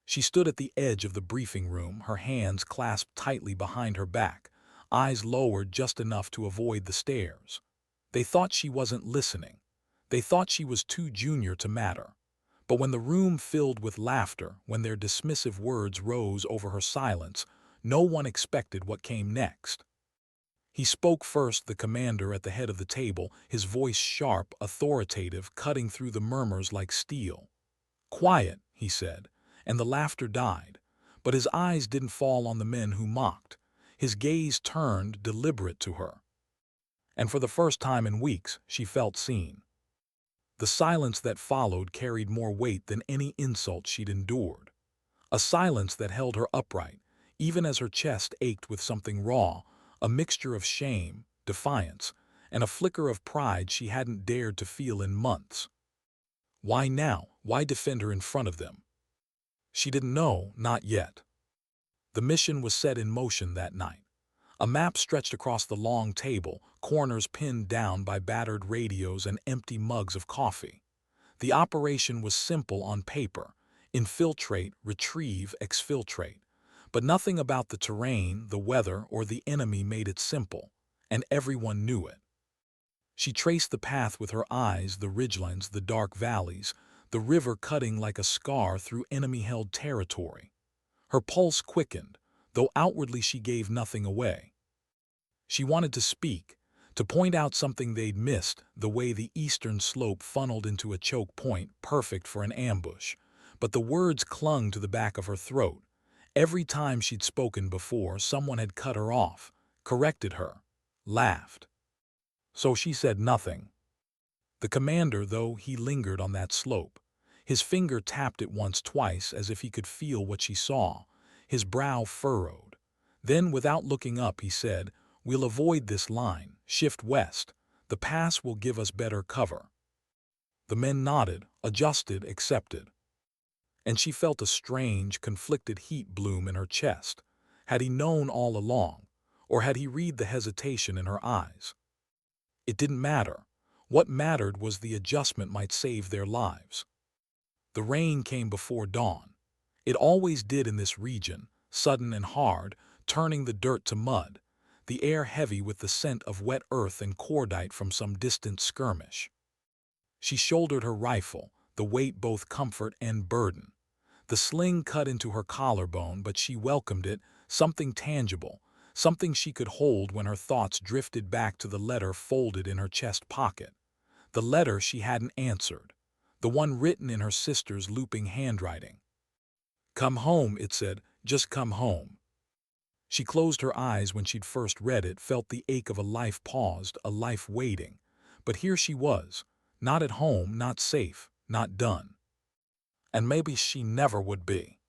She stood at the edge of the briefing room, her hands clasped tightly behind her back, eyes lowered just enough to avoid the stares. They thought she wasn't listening. They thought she was too junior to matter. But when the room filled with laughter, when their dismissive words rose over her silence, no one expected what came next. He spoke first, the commander at the head of the table, his voice sharp, authoritative, cutting through the murmurs like steel. "Quiet," he said, and the laughter died. But his eyes didn't fall on the men who mocked. His gaze turned, deliberate, to her. And for the first time in weeks, she felt seen. The silence that followed carried more weight than any insult she'd endured. A silence that held her upright, even as her chest ached with something raw, a mixture of shame, defiance, and a flicker of pride she hadn't dared to feel in months. Why now? Why defend her in front of them? She didn't know, not yet. The mission was set in motion that night. A map stretched across the long table, corners pinned down by battered radios and empty mugs of coffee. The operation was simple on paper: infiltrate, retrieve, exfiltrate. But nothing about the terrain, the weather, or the enemy made it simple, and everyone knew it. She traced the path with her eyes, the ridgelines, the dark valleys, the river cutting like a scar through enemy-held territory. Her pulse quickened, though outwardly she gave nothing away. She wanted to speak, to point out something they'd missed, the way the eastern slope funneled into a choke point, perfect for an ambush. But the words clung to the back of her throat. Every time she'd spoken before, someone had cut her off, corrected her, laughed. So she said nothing. The commander, though, he lingered on that slope. His finger tapped it once, twice, as if he could feel what she saw. His brow furrowed. Then, without looking up, he said, "We'll avoid this line, shift west. The pass will give us better cover." The men nodded, adjusted, accepted. And she felt a strange, conflicted heat bloom in her chest. Had he known all along, or had he read the hesitation in her eyes? It didn't matter. What mattered was the adjustment might save their lives. The rain came before dawn. It always did in this region, sudden and hard, turning the dirt to mud, the air heavy with the scent of wet earth and cordite from some distant skirmish. She shouldered her rifle, the weight both comfort and burden. The sling cut into her collarbone, but she welcomed it, something tangible, something she could hold when her thoughts drifted back to the letter folded in her chest pocket. The letter she hadn't answered, the one written in her sister's looping handwriting. "Come home," it said, "just come home." She closed her eyes when she'd first read it, felt the ache of a life paused, a life waiting. But here she was, not at home, not safe, not done. And maybe she never would be.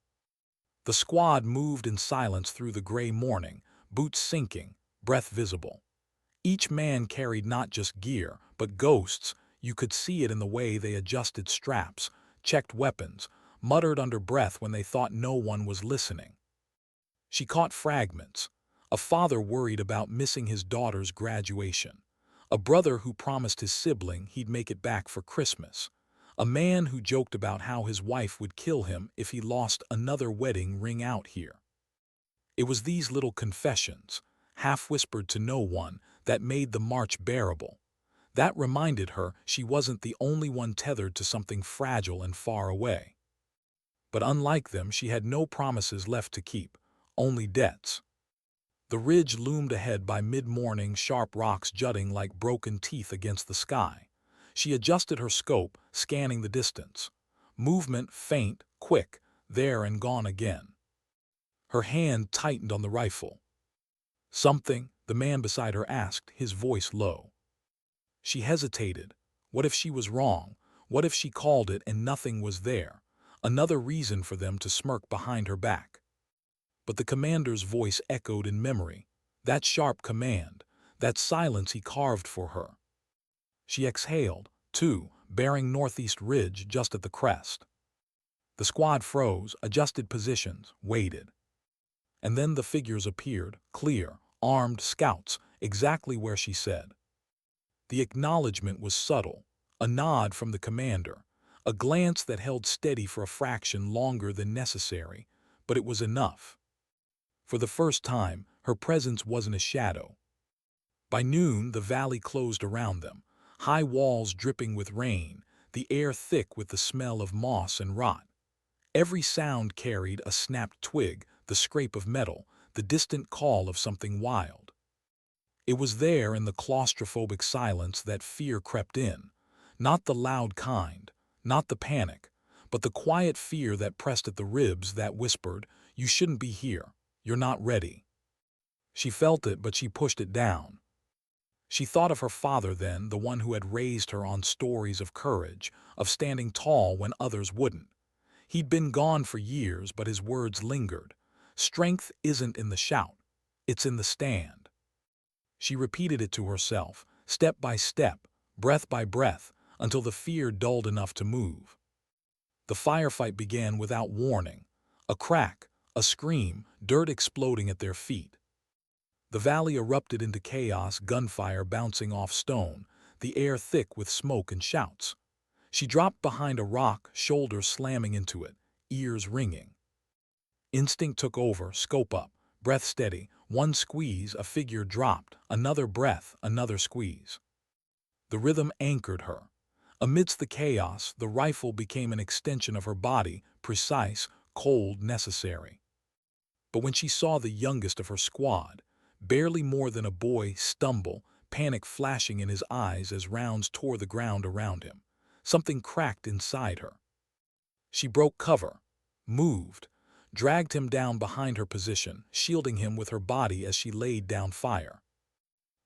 The squad moved in silence through the gray morning, boots sinking, breath visible. Each man carried not just gear, but ghosts. You could see it in the way they adjusted straps, checked weapons, muttered under breath when they thought no one was listening. She caught fragments. A father worried about missing his daughter's graduation. A brother who promised his sibling he'd make it back for Christmas. A man who joked about how his wife would kill him if he lost another wedding ring out here. It was these little confessions, half-whispered to no one, that made the march bearable. That reminded her she wasn't the only one tethered to something fragile and far away. But unlike them, she had no promises left to keep, only debts. The ridge loomed ahead by mid-morning, sharp rocks jutting like broken teeth against the sky. She adjusted her scope, scanning the distance. Movement faint, quick, there and gone again. Her hand tightened on the rifle. "Something?" the man beside her asked, his voice low. She hesitated. What if she was wrong? What if she called it and nothing was there? Another reason for them to smirk behind her back. But the commander's voice echoed in memory. That sharp command, that silence he carved for her. She exhaled, too, bearing northeast ridge just at the crest. The squad froze, adjusted positions, waited. And then the figures appeared, clear, armed scouts, exactly where she said. The acknowledgement was subtle, a nod from the commander, A glance that held steady for a fraction longer than necessary, but it was enough. For the first time, her presence wasn't a shadow. By noon, the valley closed around them, high walls dripping with rain, the air thick with the smell of moss and rot. Every sound carried a snapped twig, the scrape of metal, the distant call of something wild. It was there in the claustrophobic silence that fear crept in, not the loud kind, not the panic, but the quiet fear that pressed at the ribs that whispered, "You shouldn't be here. You're not ready." She felt it, but she pushed it down. She thought of her father then, the one who had raised her on stories of courage, of standing tall when others wouldn't. He'd been gone for years, but his words lingered. Strength isn't in the shout, it's in the stand. She repeated it to herself, step by step, breath by breath, until the fear dulled enough to move. The firefight began without warning. A crack, a scream, dirt exploding at their feet. The valley erupted into chaos, gunfire bouncing off stone, the air thick with smoke and shouts. She dropped behind a rock, shoulders slamming into it, ears ringing. Instinct took over, scope up, breath steady. One squeeze, a figure dropped. Another breath, another squeeze. The rhythm anchored her. Amidst the chaos, the rifle became an extension of her body, precise, cold, necessary. But when she saw the youngest of her squad, barely more than a boy, stumble, panic flashing in his eyes as rounds tore the ground around him, something cracked inside her. She broke cover, moved, dragged him down behind her position, shielding him with her body as she laid down fire.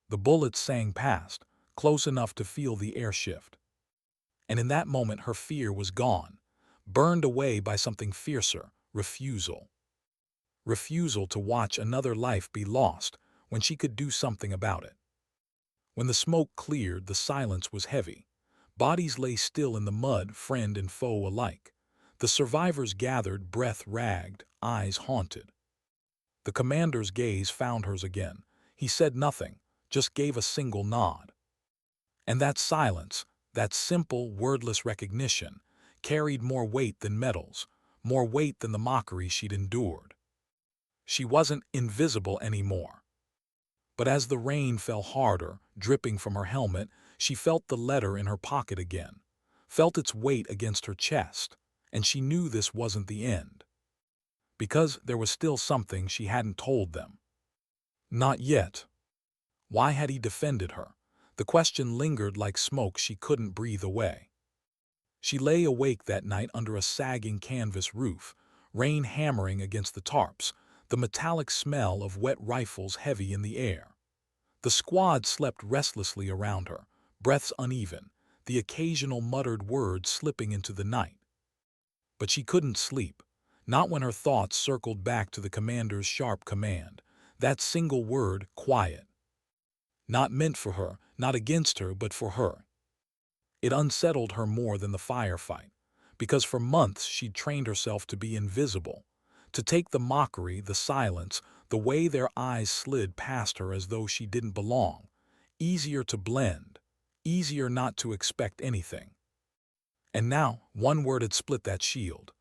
The bullets sang past, close enough to feel the air shift. And in that moment her fear was gone, burned away by something fiercer, refusal. Refusal to watch another life be lost when she could do something about it. When the smoke cleared, the silence was heavy. Bodies lay still in the mud, friend and foe alike. The survivors gathered, breath ragged, eyes haunted. The commander's gaze found hers again. He said nothing, just gave a single nod. And that silence, that simple, wordless recognition, carried more weight than medals, more weight than the mockery she'd endured. She wasn't invisible anymore. But as the rain fell harder, dripping from her helmet, she felt the letter in her pocket again, felt its weight against her chest, and she knew this wasn't the end. Because there was still something she hadn't told them. Not yet. Why had he defended her? The question lingered like smoke she couldn't breathe away. She lay awake that night under a sagging canvas roof, rain hammering against the tarps, the metallic smell of wet rifles heavy in the air. The squad slept restlessly around her, breaths uneven, the occasional muttered words slipping into the night. But she couldn't sleep, not when her thoughts circled back to the commander's sharp command, that single word, quiet. Not meant for her, not against her, but for her. It unsettled her more than the firefight, because for months she'd trained herself to be invisible, to take the mockery, the silence, the way their eyes slid past her as though she didn't belong. Easier to blend, easier not to expect anything. And now, one word had split that shield.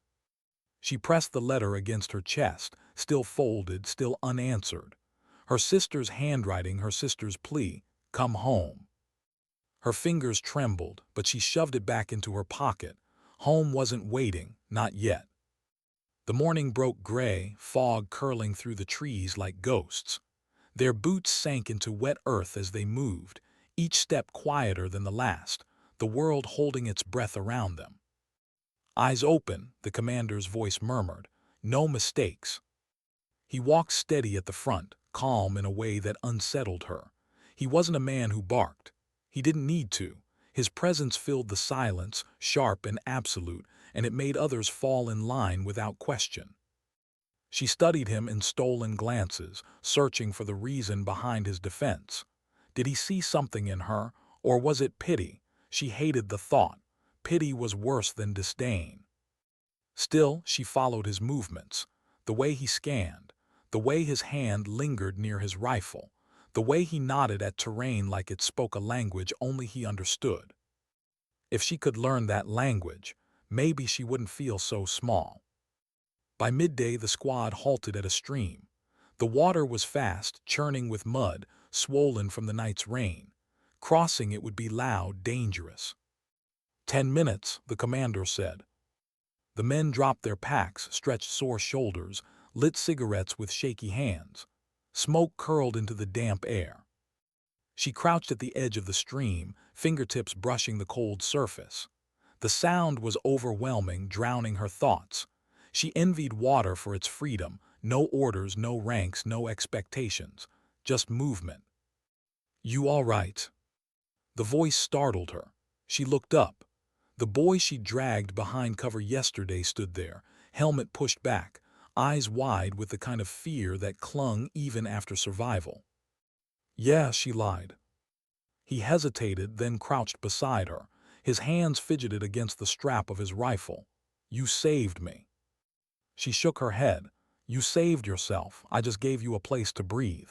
She pressed the letter against her chest, still folded, still unanswered. Her sister's handwriting, her sister's plea, "Come home." Her fingers trembled, but she shoved it back into her pocket. Home wasn't waiting, not yet. The morning broke gray, fog curling through the trees like ghosts. Their boots sank into wet earth as they moved, each step quieter than the last, the world holding its breath around them. Eyes open, the commander's voice murmured, "No mistakes." He walked steady at the front, calm in a way that unsettled her. He wasn't a man who barked. He didn't need to. His presence filled the silence, sharp and absolute, and it made others fall in line without question. She studied him in stolen glances, searching for the reason behind his defense. Did he see something in her, or was it pity? She hated the thought. Pity was worse than disdain. Still, she followed his movements, the way he scanned, the way his hand lingered near his rifle, the way he nodded at terrain like it spoke a language only he understood. If she could learn that language, maybe she wouldn't feel so small. By midday, the squad halted at a stream. The water was fast, churning with mud, swollen from the night's rain. Crossing it would be loud, dangerous. 10 minutes, the commander said. The men dropped their packs, stretched sore shoulders, lit cigarettes with shaky hands. Smoke curled into the damp air. She crouched at the edge of the stream, fingertips brushing the cold surface. The sound was overwhelming, drowning her thoughts. She envied water for its freedom, no orders, no ranks, no expectations, just movement. "You all right?" The voice startled her. She looked up. The boy she dragged behind cover yesterday stood there, helmet pushed back, eyes wide with the kind of fear that clung even after survival. "Yeah," she lied. He hesitated, then crouched beside her. His hands fidgeted against the strap of his rifle. "You saved me." She shook her head. "You saved yourself. I just gave you a place to breathe."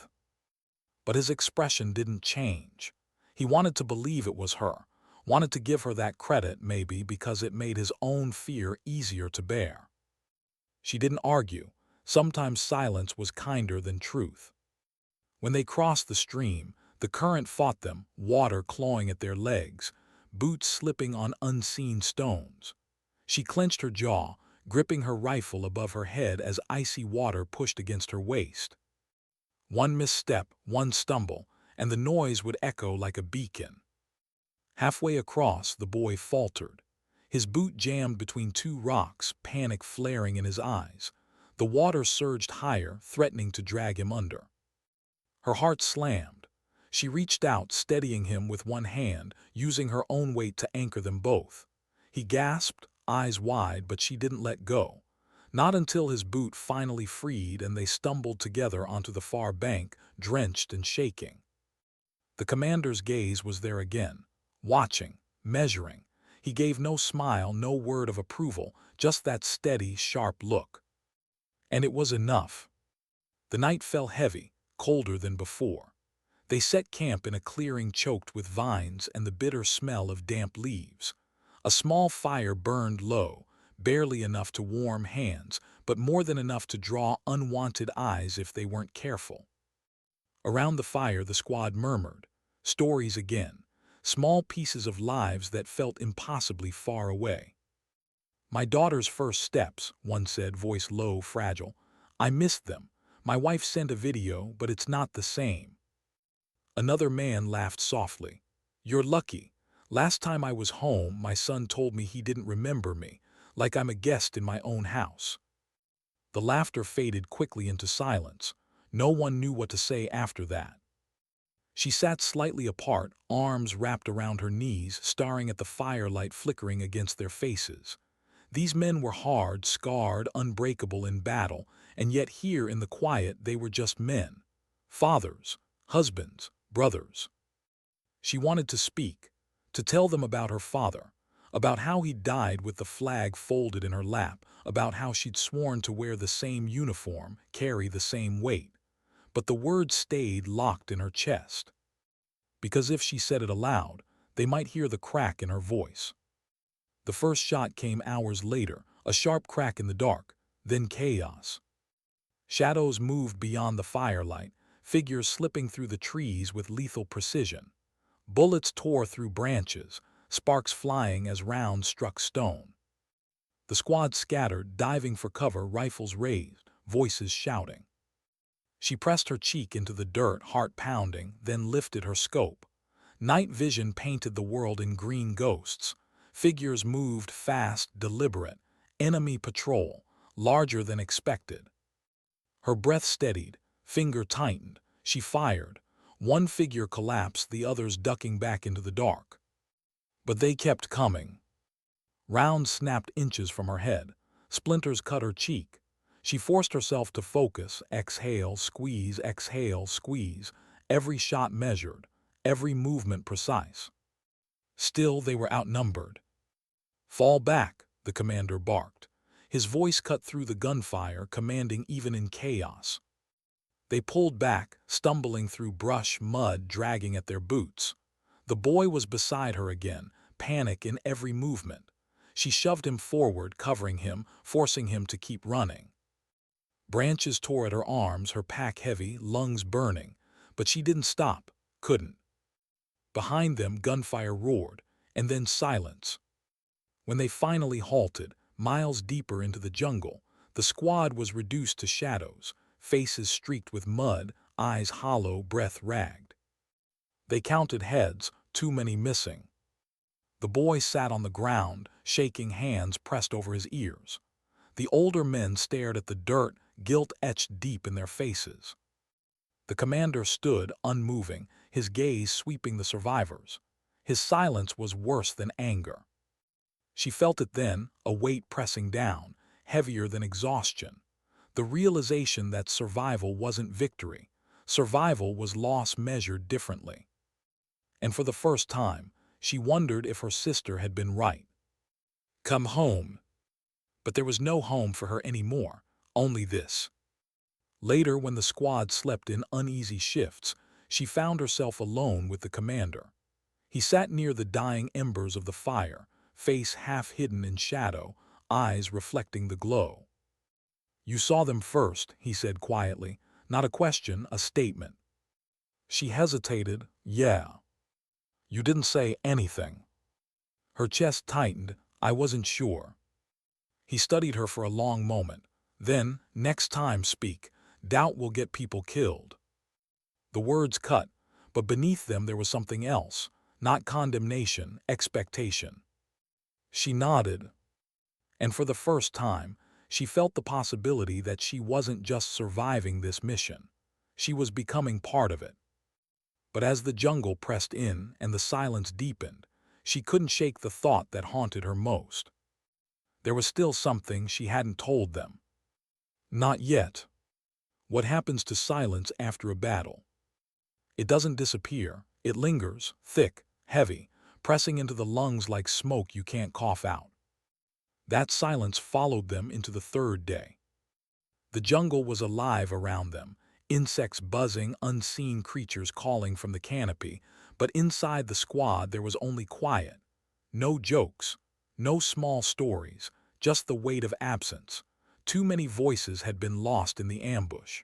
But his expression didn't change. He wanted to believe it was her, wanted to give her that credit, maybe because it made his own fear easier to bear. She didn't argue. Sometimes silence was kinder than truth. When they crossed the stream, the current fought them, water clawing at their legs, boots slipping on unseen stones. She clenched her jaw, gripping her rifle above her head as icy water pushed against her waist. One misstep, one stumble, and the noise would echo like a beacon. Halfway across, the boy faltered. His boot jammed between two rocks, panic flaring in his eyes. The water surged higher, threatening to drag him under. Her heart slammed. She reached out, steadying him with one hand, using her own weight to anchor them both. He gasped, eyes wide, but she didn't let go. Not until his boot finally freed and they stumbled together onto the far bank, drenched and shaking. The commander's gaze was there again, watching, measuring. He gave no smile, no word of approval, just that steady, sharp look. And it was enough. The night fell heavy, colder than before. They set camp in a clearing choked with vines and the bitter smell of damp leaves. A small fire burned low, barely enough to warm hands, but more than enough to draw unwanted eyes if they weren't careful. Around the fire, the squad murmured. Stories again, small pieces of lives that felt impossibly far away. "My daughter's first steps," one said, voice low, fragile. "I missed them. My wife sent a video, but it's not the same." Another man laughed softly. "You're lucky. Last time I was home, my son told me he didn't remember me, like I'm a guest in my own house." The laughter faded quickly into silence. No one knew what to say after that. She sat slightly apart, arms wrapped around her knees, staring at the firelight flickering against their faces. These men were hard, scarred, unbreakable in battle, and yet here in the quiet they were just men. Fathers, husbands, brothers. She wanted to speak, to tell them about her father, about how he died with the flag folded in her lap, about how she'd sworn to wear the same uniform, carry the same weight. But the words stayed locked in her chest. Because if she said it aloud, they might hear the crack in her voice. The first shot came hours later, a sharp crack in the dark, then chaos. Shadows moved beyond the firelight, figures slipping through the trees with lethal precision. Bullets tore through branches, sparks flying as rounds struck stone. The squad scattered, diving for cover, rifles raised, voices shouting. She pressed her cheek into the dirt, heart pounding, then lifted her scope. Night vision painted the world in green ghosts. Figures moved fast, deliberate. Enemy patrol, larger than expected. Her breath steadied, finger tightened. She fired. One figure collapsed, the others ducking back into the dark. But they kept coming. Rounds snapped inches from her head. Splinters cut her cheek. She forced herself to focus, exhale, squeeze, every shot measured, every movement precise. Still, they were outnumbered. "Fall back," the commander barked. His voice cut through the gunfire, commanding even in chaos. They pulled back, stumbling through brush, mud dragging at their boots. The boy was beside her again, panic in every movement. She shoved him forward, covering him, forcing him to keep running. Branches tore at her arms, her pack heavy, lungs burning, but she didn't stop, couldn't. Behind them, gunfire roared, and then silence. When they finally halted, miles deeper into the jungle, the squad was reduced to shadows, faces streaked with mud, eyes hollow, breath ragged. They counted heads, too many missing. The boy sat on the ground, shaking, hands pressed over his ears. The older men stared at the dirt, guilt etched deep in their faces. The commander stood, unmoving, his gaze sweeping the survivors. His silence was worse than anger. She felt it then, a weight pressing down, heavier than exhaustion. The realization that survival wasn't victory. Survival was loss measured differently. And for the first time, she wondered if her sister had been right. Come home. But there was no home for her anymore, only this. Later, when the squad slept in uneasy shifts, she found herself alone with the commander. He sat near the dying embers of the fire, face half hidden in shadow, eyes reflecting the glow. "You saw them first," he said quietly, not a question, a statement. She hesitated. "Yeah." "You didn't say anything." Her chest tightened. "I wasn't sure." He studied her for a long moment. Then, "Next time speak. Doubt will get people killed." The words cut, but beneath them there was something else, not condemnation, expectation. She nodded. And for the first time, she felt the possibility that she wasn't just surviving this mission. She was becoming part of it. But as the jungle pressed in and the silence deepened, she couldn't shake the thought that haunted her most. There was still something she hadn't told them. Not yet. What happens to silence after a battle? It doesn't disappear. It lingers, thick, heavy, pressing into the lungs like smoke you can't cough out. That silence followed them into the third day. The jungle was alive around them, insects buzzing, unseen creatures calling from the canopy, but inside the squad there was only quiet. No jokes, no small stories, just the weight of absence. Too many voices had been lost in the ambush.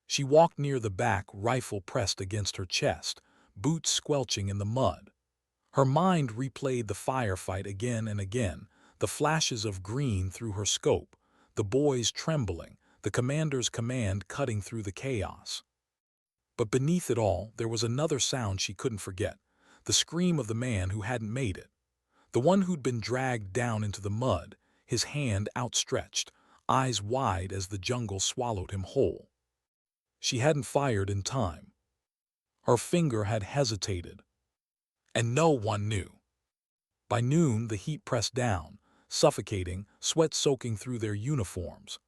She walked near the back, rifle pressed against her chest, boots squelching in the mud. Her mind replayed the firefight again and again, the flashes of green through her scope, the boys trembling, the commander's command cutting through the chaos. But beneath it all, there was another sound she couldn't forget, the scream of the man who hadn't made it, the one who'd been dragged down into the mud, his hand outstretched, eyes wide as the jungle swallowed him whole. She hadn't fired in time. Her finger had hesitated. And no one knew. By noon, the heat pressed down, suffocating, sweat soaking through their uniforms.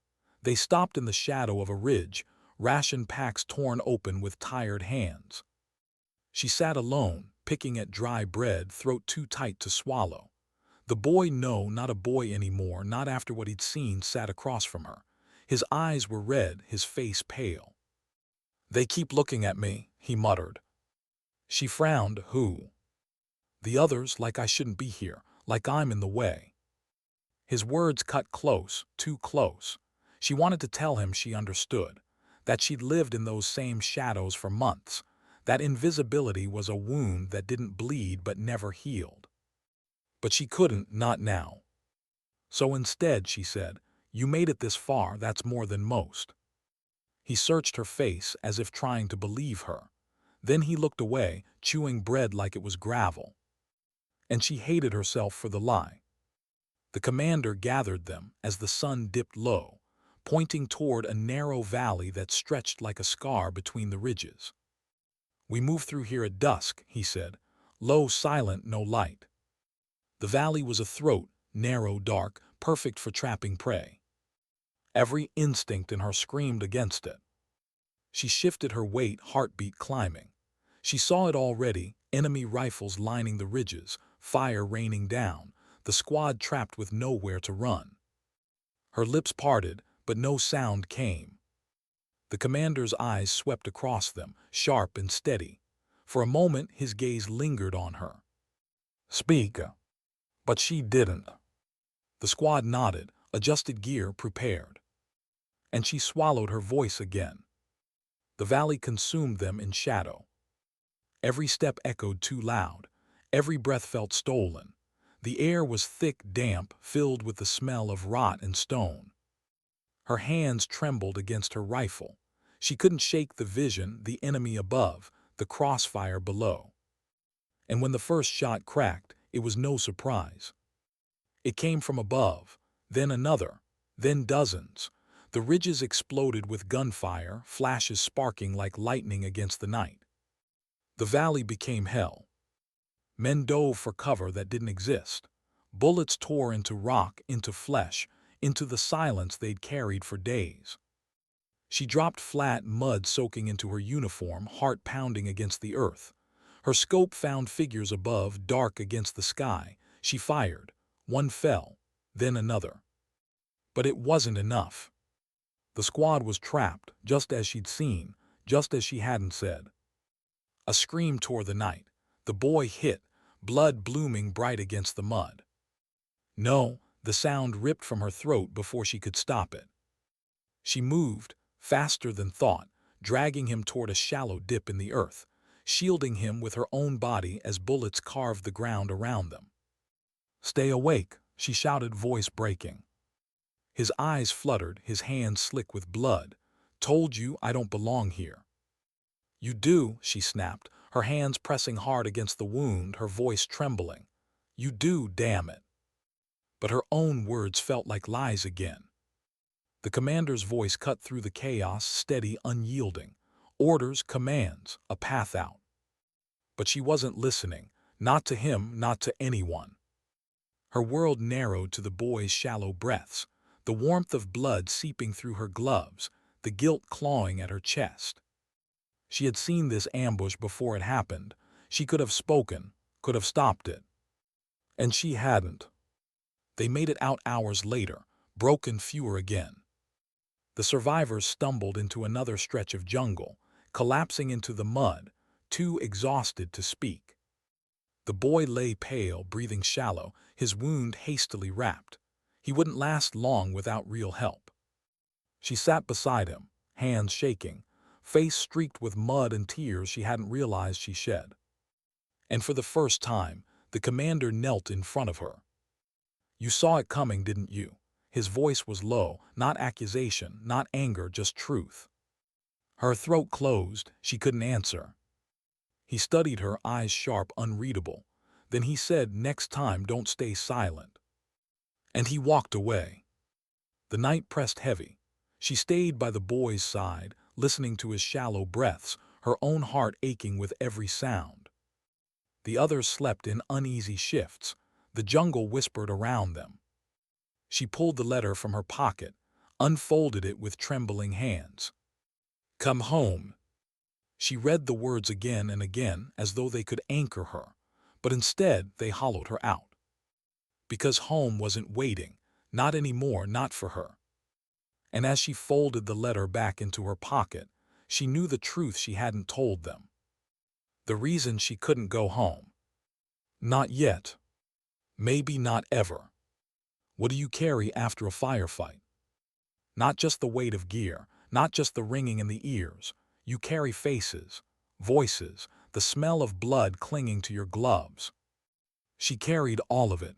They stopped in the shadow of a ridge, ration packs torn open with tired hands. She sat alone, picking at dry bread, throat too tight to swallow. The boy, no, not a boy anymore, not after what he'd seen, sat across from her. His eyes were red, his face pale. "They keep looking at me," he muttered. She frowned. "Who?" "The others, like I shouldn't be here, like I'm in the way." His words cut close, too close. She wanted to tell him she understood, that she'd lived in those same shadows for months, that invisibility was a wound that didn't bleed but never healed. But she couldn't, not now. So instead, she said, "You made it this far, that's more than most." He searched her face as if trying to believe her. Then he looked away, chewing bread like it was gravel. And she hated herself for the lie. The commander gathered them as the sun dipped low, pointing toward a narrow valley that stretched like a scar between the ridges. "We move through here at dusk," he said, low, silent, no light. The valley was a throat, narrow, dark, perfect for trapping prey. Every instinct in her screamed against it. She shifted her weight, heartbeat climbing. She saw it already, enemy rifles lining the ridges, fire raining down, the squad trapped with nowhere to run. Her lips parted, but no sound came. The commander's eyes swept across them, sharp and steady. For a moment his gaze lingered on her. "Speak." But she didn't. The squad nodded, adjusted gear, prepared. And she swallowed her voice again. The valley consumed them in shadow. Every step echoed too loud. Every breath felt stolen. The air was thick, damp, filled with the smell of rot and stone. Her hands trembled against her rifle. She couldn't shake the vision, the enemy above, the crossfire below. And when the first shot cracked, it was no surprise. It came from above, then another, then dozens. The ridges exploded with gunfire, flashes sparking like lightning against the night. The valley became hell. Men dove for cover that didn't exist. Bullets tore into rock, into flesh, into the silence they'd carried for days. She dropped flat, mud soaking into her uniform, heart pounding against the earth. Her scope found figures above, dark against the sky. She fired. One fell, then another. But it wasn't enough. The squad was trapped, just as she'd seen, just as she hadn't said. A scream tore the night. The boy hit, blood blooming bright against the mud. No, the sound ripped from her throat before she could stop it. She moved, faster than thought, dragging him toward a shallow dip in the earth, shielding him with her own body as bullets carved the ground around them. "Stay awake," she shouted, voice breaking. His eyes fluttered, his hands slick with blood. "Told you I don't belong here." "You do," she snapped, her hands pressing hard against the wound, her voice trembling. "You do, damn it." But her own words felt like lies again. The commander's voice cut through the chaos, steady, unyielding. Orders, commands, a path out. But she wasn't listening, not to him, not to anyone. Her world narrowed to the boy's shallow breaths, the warmth of blood seeping through her gloves, the guilt clawing at her chest. She had seen this ambush before it happened. She could have spoken, could have stopped it. And she hadn't. They made it out hours later, broken, fewer again. The survivors stumbled into another stretch of jungle, collapsing into the mud, too exhausted to speak. The boy lay pale, breathing shallow, his wound hastily wrapped. He wouldn't last long without real help. She sat beside him, hands shaking, face streaked with mud and tears she hadn't realized she shed. And for the first time, the commander knelt in front of her. "You saw it coming, didn't you?" His voice was low, not accusation, not anger, just truth. Her throat closed, she couldn't answer. He studied her, eyes sharp, unreadable. Then he said, "Next time, don't stay silent." And he walked away. The night pressed heavy. She stayed by the boy's side, listening to his shallow breaths, her own heart aching with every sound. The others slept in uneasy shifts. The jungle whispered around them. She pulled the letter from her pocket, unfolded it with trembling hands. "Come home." She read the words again and again as though they could anchor her, but instead they hollowed her out. Because home wasn't waiting, not anymore, not for her. And as she folded the letter back into her pocket, she knew the truth she hadn't told them. The reason she couldn't go home. Not yet. Maybe not ever. What do you carry after a firefight? Not just the weight of gear, not just the ringing in the ears. You carry faces, voices, the smell of blood clinging to your gloves. She carried all of it.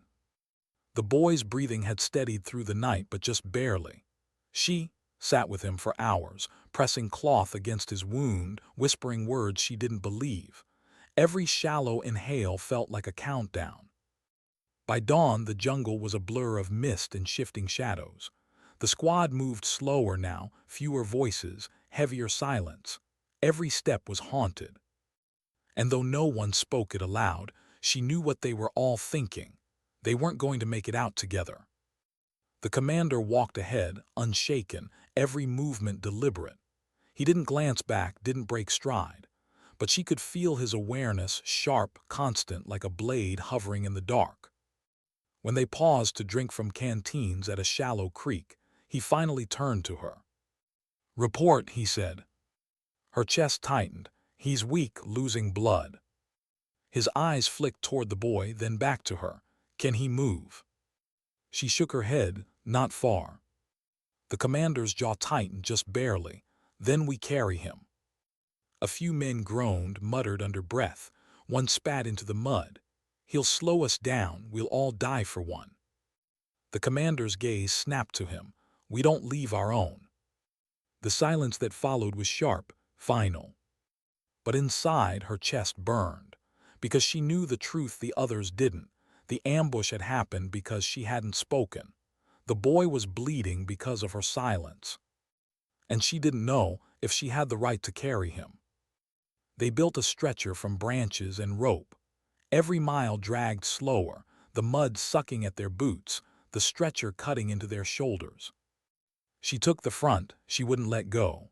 The boy's breathing had steadied through the night, but just barely. She sat with him for hours, pressing cloth against his wound, whispering words she didn't believe. Every shallow inhale felt like a countdown. By dawn, the jungle was a blur of mist and shifting shadows. The squad moved slower now, fewer voices, heavier silence. Every step was haunted. And though no one spoke it aloud, she knew what they were all thinking. They weren't going to make it out together. The commander walked ahead, unshaken, every movement deliberate. He didn't glance back, didn't break stride. But she could feel his awareness, sharp, constant, like a blade hovering in the dark. When they paused to drink from canteens at a shallow creek, he finally turned to her. "Report," he said. Her chest tightened. "He's weak, losing blood." His eyes flicked toward the boy, then back to her. "Can he move?" She shook her head, not far. The commander's jaw tightened just barely. Then we carry him. A few men groaned, muttered under breath. One spat into the mud. He'll slow us down, we'll all die for one. The commander's gaze snapped to him. We don't leave our own. The silence that followed was sharp, final. But inside, her chest burned, because she knew the truth the others didn't. The ambush had happened because she hadn't spoken. The boy was bleeding because of her silence. And she didn't know if she had the right to carry him. They built a stretcher from branches and rope. Every mile dragged slower, the mud sucking at their boots, the stretcher cutting into their shoulders. She took the front, she wouldn't let go.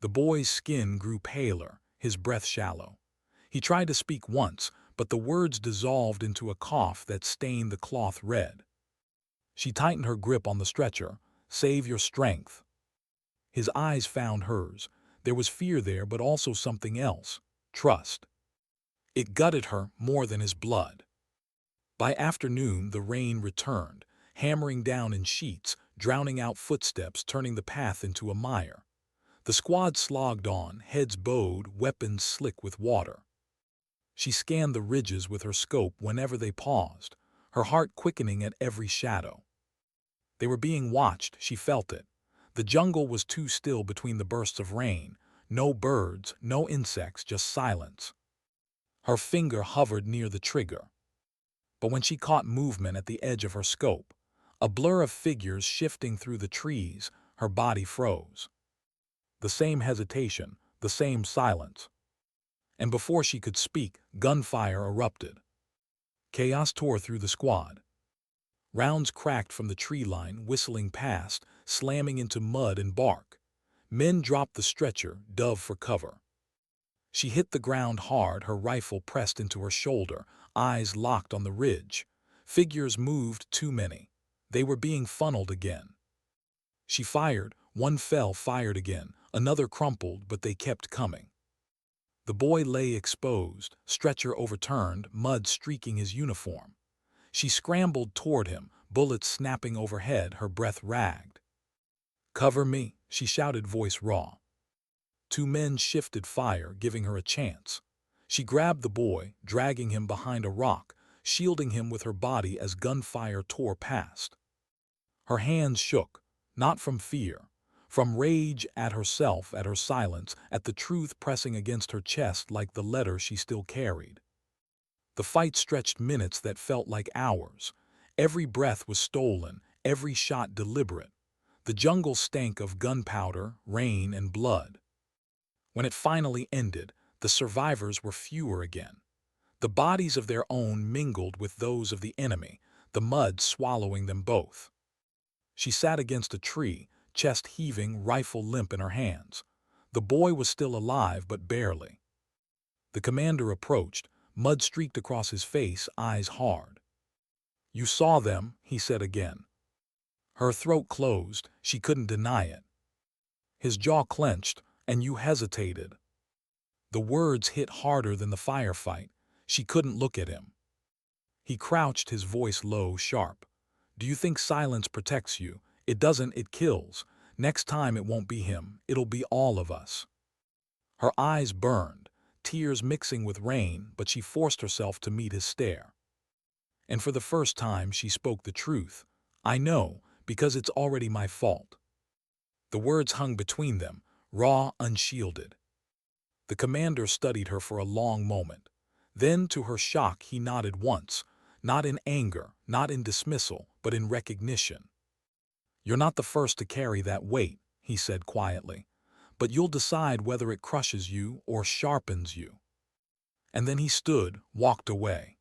The boy's skin grew paler, his breath shallow. He tried to speak once, but the words dissolved into a cough that stained the cloth red. She tightened her grip on the stretcher. Save your strength. His eyes found hers. There was fear there, but also something else. Trust. It gutted her more than his blood. By afternoon, the rain returned, hammering down in sheets, drowning out footsteps, turning the path into a mire. The squad slogged on, heads bowed, weapons slick with water. She scanned the ridges with her scope whenever they paused, her heart quickening at every shadow. They were being watched, she felt it. The jungle was too still between the bursts of rain. No birds, no insects, just silence. Her finger hovered near the trigger. But when she caught movement at the edge of her scope, a blur of figures shifting through the trees, her body froze. The same hesitation, the same silence. And before she could speak, gunfire erupted. Chaos tore through the squad. Rounds cracked from the tree line, whistling past, slamming into mud and bark. Men dropped the stretcher, dove for cover. She hit the ground hard, her rifle pressed into her shoulder, eyes locked on the ridge. Figures moved, too many. They were being funneled again. She fired, one fell, fired again, another crumpled, but they kept coming. The boy lay exposed, stretcher overturned, mud streaking his uniform. She scrambled toward him, bullets snapping overhead, her breath ragged. "Cover me," she shouted, voice raw. Two men shifted fire, giving her a chance. She grabbed the boy, dragging him behind a rock, shielding him with her body as gunfire tore past. Her hands shook, not from fear, from rage at herself, at her silence, at the truth pressing against her chest like the letter she still carried. The fight stretched minutes that felt like hours. Every breath was stolen, every shot deliberate. The jungle stank of gunpowder, rain, and blood. When it finally ended, the survivors were fewer again. The bodies of their own mingled with those of the enemy, the mud swallowing them both. She sat against a tree, chest heaving, rifle limp in her hands. The boy was still alive, but barely. The commander approached, mud streaked across his face, eyes hard. "You saw them," he said again. Her throat closed, she couldn't deny it. His jaw clenched, "And you hesitated." The words hit harder than the firefight. She couldn't look at him. He crouched, his voice low, sharp. "Do you think silence protects you? It doesn't, it kills. Next time it won't be him, it'll be all of us." Her eyes burned, tears mixing with rain, but she forced herself to meet his stare. And for the first time she spoke the truth. "I know, because it's already my fault." The words hung between them, raw, unshielded. The commander studied her for a long moment. Then, to her shock, he nodded once, not in anger, not in dismissal, but in recognition. "You're not the first to carry that weight," he said quietly, "but you'll decide whether it crushes you or sharpens you." And then he stood, walked away,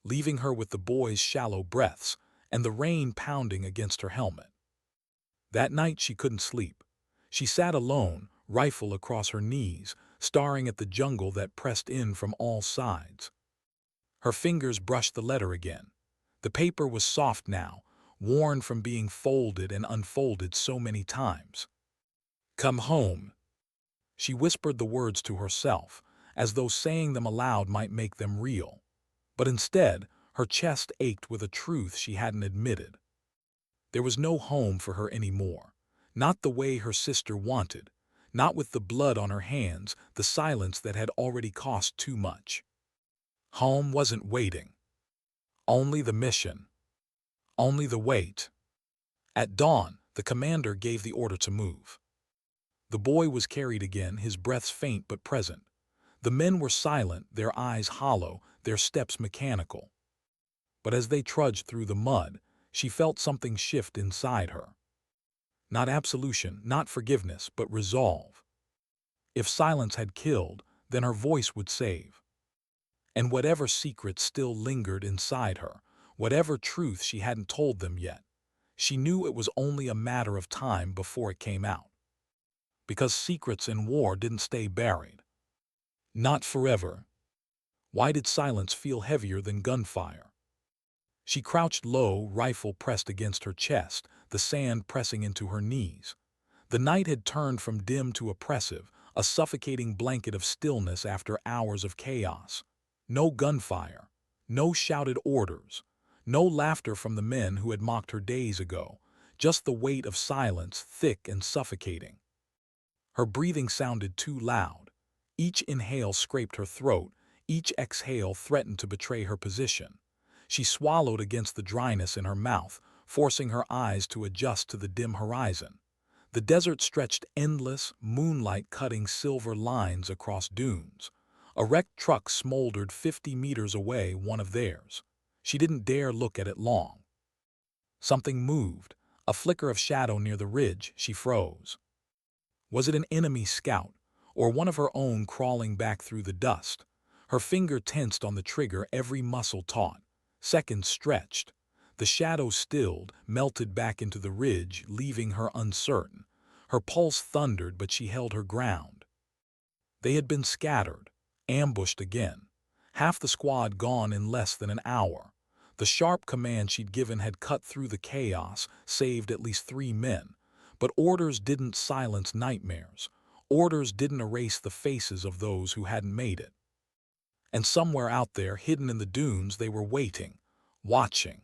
leaving her with the boy's shallow breaths and the rain pounding against her helmet. That night she couldn't sleep. She sat alone, rifle across her knees, staring at the jungle that pressed in from all sides. Her fingers brushed the letter again. The paper was soft now, worn from being folded and unfolded so many times. "Come home." She whispered the words to herself, as though saying them aloud might make them real. But instead, Her chest ached with a truth she hadn't admitted. There was no home for her anymore. Not the way her sister wanted. Not with the blood on her hands, the silence that had already cost too much. Home wasn't waiting. Only the mission. Only the wait. At dawn, the commander gave the order to move. The boy was carried again, his breaths faint but present. The men were silent, their eyes hollow, their steps mechanical. But as they trudged through the mud, she felt something shift inside her. Not absolution, not forgiveness, but resolve. If silence had killed, then her voice would save. And whatever secrets still lingered inside her, whatever truth she hadn't told them yet, she knew it was only a matter of time before it came out. Because secrets in war didn't stay buried. Not forever. Why did silence feel heavier than gunfire? She crouched low, rifle pressed against her chest, the sand pressing into her knees. The night had turned from dim to oppressive, a suffocating blanket of stillness after hours of chaos. No gunfire, no shouted orders, no laughter from the men who had mocked her days ago, just the weight of silence, thick and suffocating. Her breathing sounded too loud. Each inhale scraped her throat, each exhale threatened to betray her position. She swallowed against the dryness in her mouth, forcing her eyes to adjust to the dim horizon. The desert stretched endless, moonlight-cutting silver lines across dunes. A wrecked truck smoldered 50 meters away, one of theirs. She didn't dare look at it long. Something moved, a flicker of shadow near the ridge. She froze. Was it an enemy scout, or one of her own crawling back through the dust? Her finger tensed on the trigger, every muscle taut. Seconds stretched. The shadow stilled, melted back into the ridge, leaving her uncertain. Her pulse thundered, but she held her ground. They had been scattered, ambushed again. Half the squad gone in less than an hour. The sharp command she'd given had cut through the chaos, saved at least 3 men. But orders didn't silence nightmares. Orders didn't erase the faces of those who hadn't made it. And somewhere out there, hidden in the dunes, they were waiting, watching.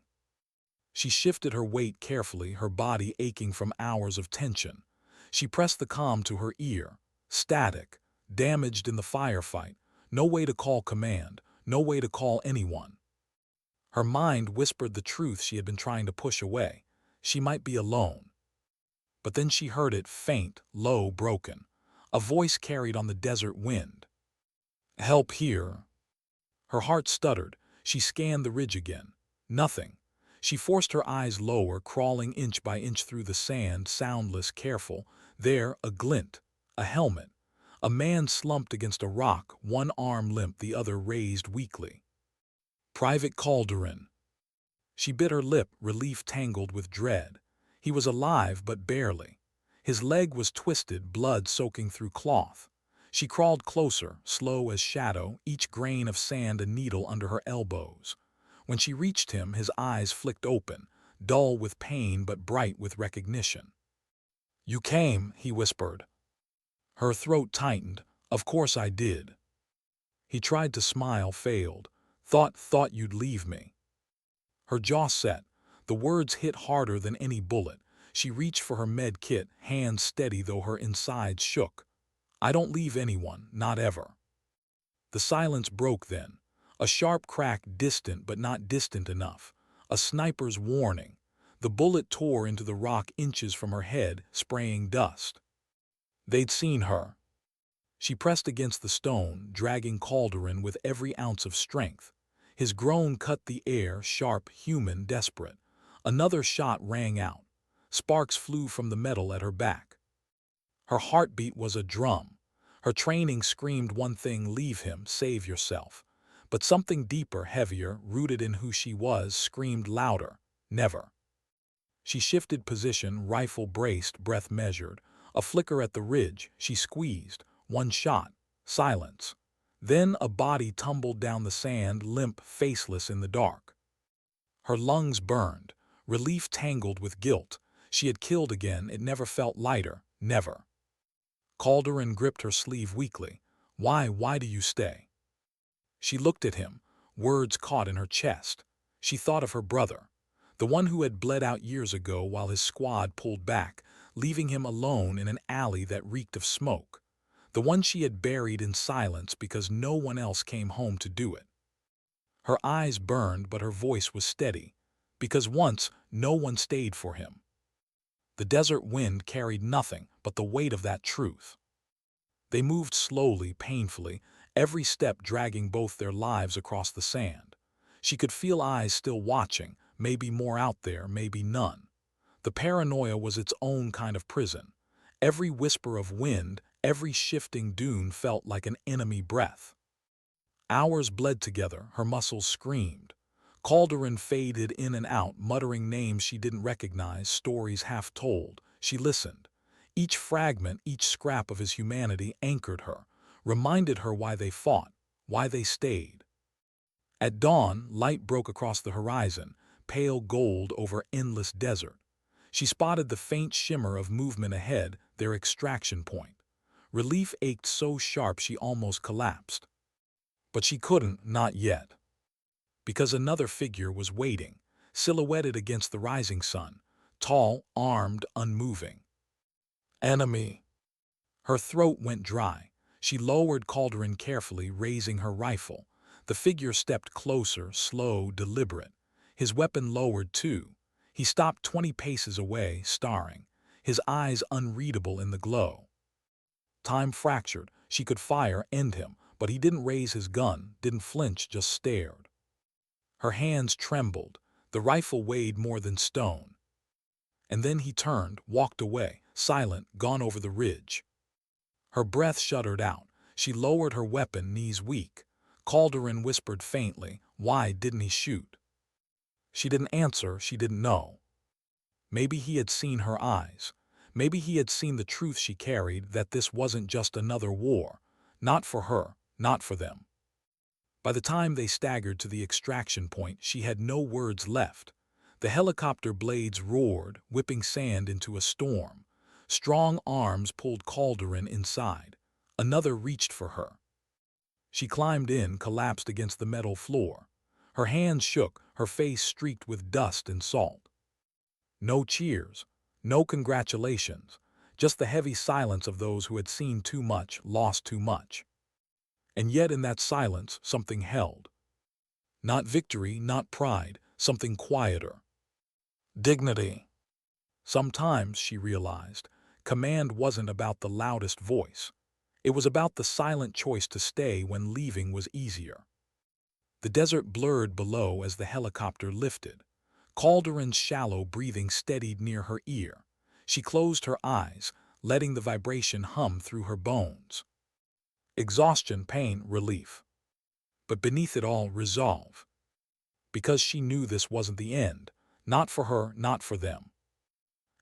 She shifted her weight carefully, her body aching from hours of tension. She pressed the comm to her ear. Static, damaged in the firefight. No way to call command, no way to call anyone. Her mind whispered the truth she had been trying to push away. She might be alone. But then she heard it, faint, low, broken. A voice carried on the desert wind. Help here. Her heart stuttered. She scanned the ridge again. Nothing. She forced her eyes lower, crawling inch by inch through the sand, soundless, careful. There, a glint. A helmet. A man slumped against a rock, one arm limp, the other raised weakly. Private Calderon. She bit her lip, relief tangled with dread. He was alive, but barely. His leg was twisted, blood soaking through cloth. She crawled closer, slow as shadow, each grain of sand a needle under her elbows. When she reached him, his eyes flicked open, dull with pain but bright with recognition. You came, he whispered. Her throat tightened. Of course I did. He tried to smile, failed. Thought you'd leave me. Her jaw set. The words hit harder than any bullet. She reached for her med kit, hands steady though her insides shook. I don't leave anyone, not ever. The silence broke then. A sharp crack, distant but not distant enough. A sniper's warning. The bullet tore into the rock inches from her head, spraying dust. They'd seen her. She pressed against the stone, dragging Calderon with every ounce of strength. His groan cut the air, sharp, human, desperate. Another shot rang out. Sparks flew from the metal at her back. Her heartbeat was a drum. Her training screamed one thing: leave him, save yourself. But something deeper, heavier, rooted in who she was, screamed louder: never. She shifted position, rifle braced, breath measured. A flicker at the ridge, she squeezed. One shot. Silence. Then a body tumbled down the sand, limp, faceless in the dark. Her lungs burned. Relief tangled with guilt. She had killed again. It never felt lighter. Never. Calderon gripped her sleeve weakly. Why do you stay? She looked at him, words caught in her chest. She thought of her brother, the one who had bled out years ago while his squad pulled back, leaving him alone in an alley that reeked of smoke. The one she had buried in silence because no one else came home to do it. Her eyes burned, but her voice was steady, because once no one stayed for him. The desert wind carried nothing but the weight of that truth. They moved slowly, painfully, every step dragging both their lives across the sand. She could feel eyes still watching, maybe more out there, maybe none. The paranoia was its own kind of prison. Every whisper of wind, every shifting dune felt like an enemy breath. Hours bled together, her muscles screamed. Calderon faded in and out, muttering names she didn't recognize, stories half told. She listened. Each fragment, each scrap of his humanity anchored her, reminded her why they fought, why they stayed. At dawn, light broke across the horizon, pale gold over endless desert. She spotted the faint shimmer of movement ahead, their extraction point. Relief ached so sharp she almost collapsed. But she couldn't, not yet. Because another figure was waiting, silhouetted against the rising sun, tall, armed, unmoving. Enemy. Her throat went dry. She lowered Calderon carefully, raising her rifle. The figure stepped closer, slow, deliberate. His weapon lowered too. He stopped 20 paces away, staring, his eyes unreadable in the glow. Time fractured. She could fire, end him, but he didn't raise his gun, didn't flinch, just stared. Her hands trembled. The rifle weighed more than stone. And then he turned, walked away, silent, gone over the ridge. Her breath shuddered out. She lowered her weapon, knees weak. Calderon whispered faintly, "Why didn't he shoot?" She didn't answer, she didn't know. Maybe he had seen her eyes. Maybe he had seen the truth she carried, that this wasn't just another war. Not for her, not for them. By the time they staggered to the extraction point, she had no words left. The helicopter blades roared, whipping sand into a storm. Strong arms pulled Calderon inside. Another reached for her. She climbed in, collapsed against the metal floor. Her hands shook, her face streaked with dust and salt. No cheers, no congratulations, just the heavy silence of those who had seen too much, lost too much. And yet in that silence, something held. Not victory, not pride, something quieter. Dignity. Sometimes, she realized, command wasn't about the loudest voice. It was about the silent choice to stay when leaving was easier. The desert blurred below as the helicopter lifted. Calderon's shallow breathing steadied near her ear. She closed her eyes, letting the vibration hum through her bones. Exhaustion, pain, relief. But beneath it all, resolve. Because she knew this wasn't the end. Not for her, not for them.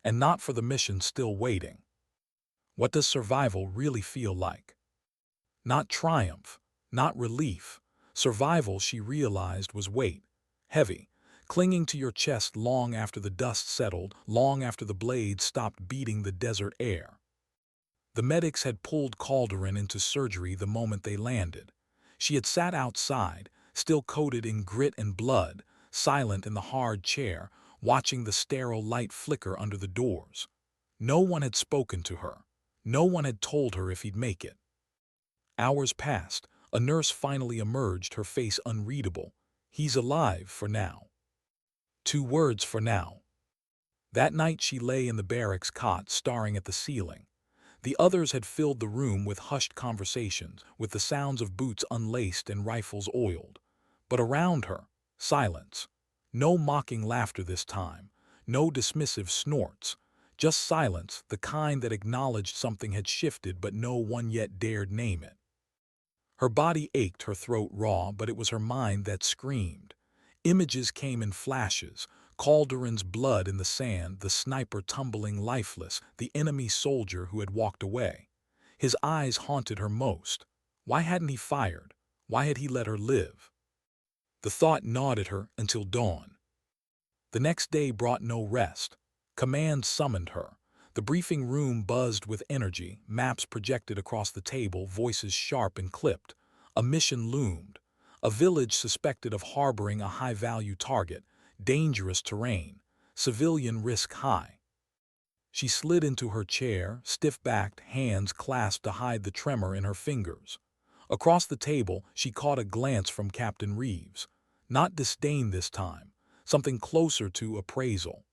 And not for the mission still waiting. What does survival really feel like? Not triumph, not relief. Survival, she realized, was weight, heavy, clinging to your chest long after the dust settled, long after the blades stopped beating the desert air. The medics had pulled Calderon into surgery the moment they landed. She had sat outside, still coated in grit and blood, silent in the hard chair, watching the sterile light flicker under the doors. No one had spoken to her. No one had told her if he'd make it. Hours passed. A nurse finally emerged, her face unreadable. "He's alive for now." 2 words, for now. That night she lay in the barracks cot, staring at the ceiling. The others had filled the room with hushed conversations, with the sounds of boots unlaced and rifles oiled. But around her, silence. No mocking laughter this time, no dismissive snorts. Just silence, the kind that acknowledged something had shifted but no one yet dared name it. Her body ached, her throat raw, but it was her mind that screamed. Images came in flashes. Calderon's blood in the sand, the sniper tumbling lifeless, the enemy soldier who had walked away. His eyes haunted her most. Why hadn't he fired? Why had he let her live? The thought gnawed at her until dawn. The next day brought no rest. Command summoned her. The briefing room buzzed with energy, maps projected across the table, voices sharp and clipped. A mission loomed. A village suspected of harboring a high-value target, dangerous terrain, civilian risk high. She slid into her chair, stiff-backed, hands clasped to hide the tremor in her fingers. Across the table, she caught a glance from Captain Reeves. Not disdain this time, something closer to appraisal.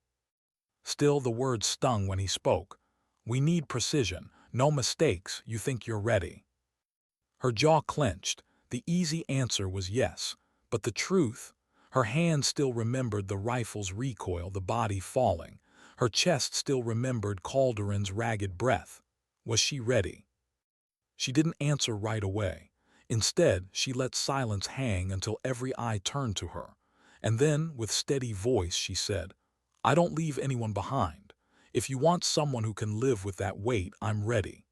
Still, the words stung when he spoke. "We need precision, no mistakes, you think you're ready." Her jaw clenched. The easy answer was yes. But the truth? Her hand still remembered the rifle's recoil, the body falling. Her chest still remembered Calderon's ragged breath. Was she ready? She didn't answer right away. Instead, she let silence hang until every eye turned to her. And then, with steady voice, she said, "I don't leave anyone behind. If you want someone who can live with that weight, I'm ready."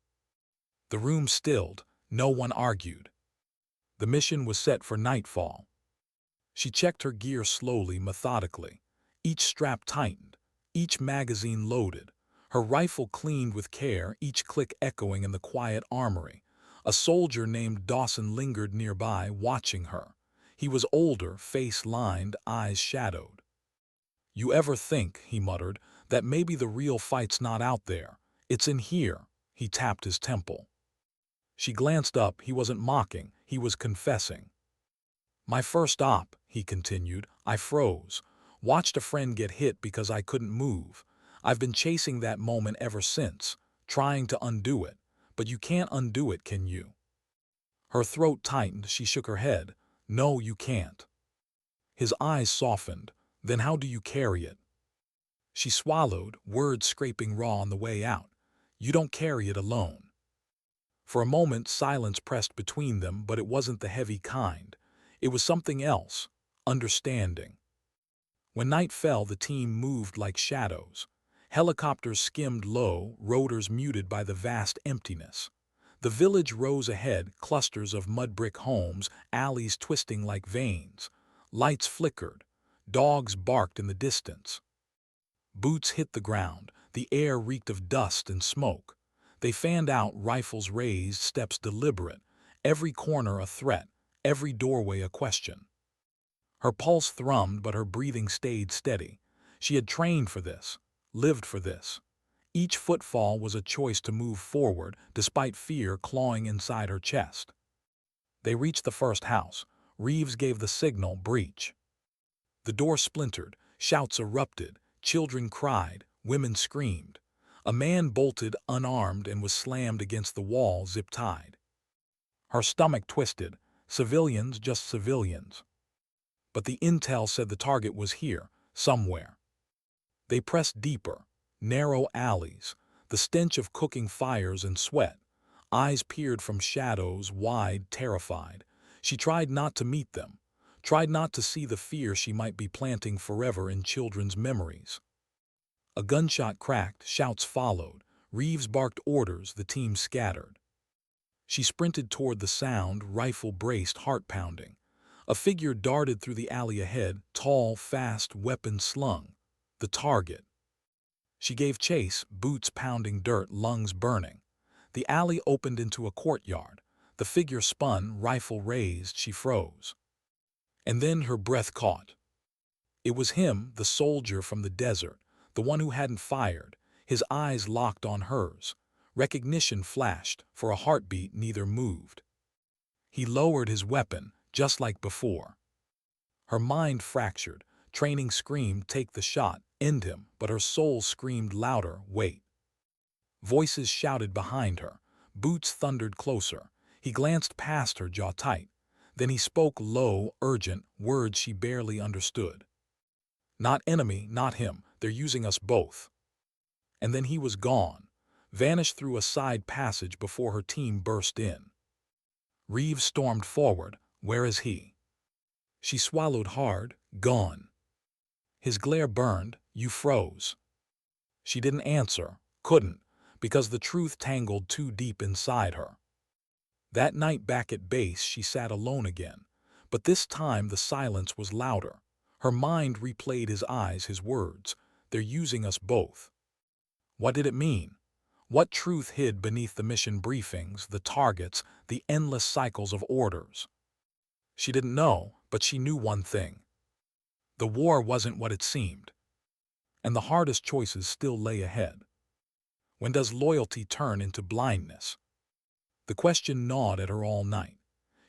The room stilled. No one argued. The mission was set for nightfall. She checked her gear slowly, methodically. Each strap tightened, each magazine loaded, her rifle cleaned with care, each click echoing in the quiet armory. A soldier named Dawson lingered nearby, watching her. He was older, face lined, eyes shadowed. "You ever think," he muttered, "that maybe the real fight's not out there? It's in here." He tapped his temple. She glanced up. He wasn't mocking, he was confessing. "My first op," he continued, "I froze. Watched a friend get hit because I couldn't move. I've been chasing that moment ever since, trying to undo it. But you can't undo it, can you?" Her throat tightened. She shook her head. "No, you can't." His eyes softened. "Then how do you carry it?" She swallowed, words scraping raw on the way out. "You don't carry it alone." For a moment, silence pressed between them, but it wasn't the heavy kind. It was something else, understanding. When night fell, the team moved like shadows. Helicopters skimmed low, rotors muted by the vast emptiness. The village rose ahead, clusters of mud-brick homes, alleys twisting like veins. Lights flickered. Dogs barked in the distance. Boots hit the ground. The air reeked of dust and smoke. They fanned out, rifles raised, steps deliberate. Every corner a threat, every doorway a question. Her pulse thrummed, but her breathing stayed steady. She had trained for this, lived for this. Each footfall was a choice to move forward, despite fear clawing inside her chest. They reached the first house. Reeves gave the signal, breach. The door splintered, shouts erupted, children cried, women screamed. A man bolted, unarmed, and was slammed against the wall, zip-tied. Her stomach twisted. Civilians, just civilians. But the intel said the target was here, somewhere. They pressed deeper. Narrow alleys, the stench of cooking fires and sweat. Eyes peered from shadows, wide, terrified. She tried not to meet them, tried not to see the fear she might be planting forever in children's memories. A gunshot cracked, shouts followed. Reeves barked orders, the team scattered. She sprinted toward the sound, rifle braced, heart pounding. A figure darted through the alley ahead, tall, fast, weapon slung. The target. She gave chase, boots pounding dirt, lungs burning. The alley opened into a courtyard. The figure spun, rifle raised, she froze. And then her breath caught. It was him, the soldier from the desert, the one who hadn't fired. His eyes locked on hers. Recognition flashed. For a heartbeat, neither moved. He lowered his weapon, just like before. Her mind fractured. Training screamed, "Take the shot, end him," but her soul screamed louder, "Wait." Voices shouted behind her. Boots thundered closer. He glanced past her, jaw tight. Then he spoke low, urgent, words she barely understood. "Not enemy, not him. They're using us both." And then he was gone, vanished through a side passage before her team burst in. Reeves stormed forward. "Where is he?" She swallowed hard. "Gone." His glare burned. "You froze." She didn't answer, couldn't, because the truth tangled too deep inside her. That night back at base, she sat alone again. But this time the silence was louder. Her mind replayed his eyes, his words. "They're using us both." What did it mean? What truth hid beneath the mission briefings, the targets, the endless cycles of orders? She didn't know, but she knew one thing. The war wasn't what it seemed, and the hardest choices still lay ahead. When does loyalty turn into blindness? The question gnawed at her all night.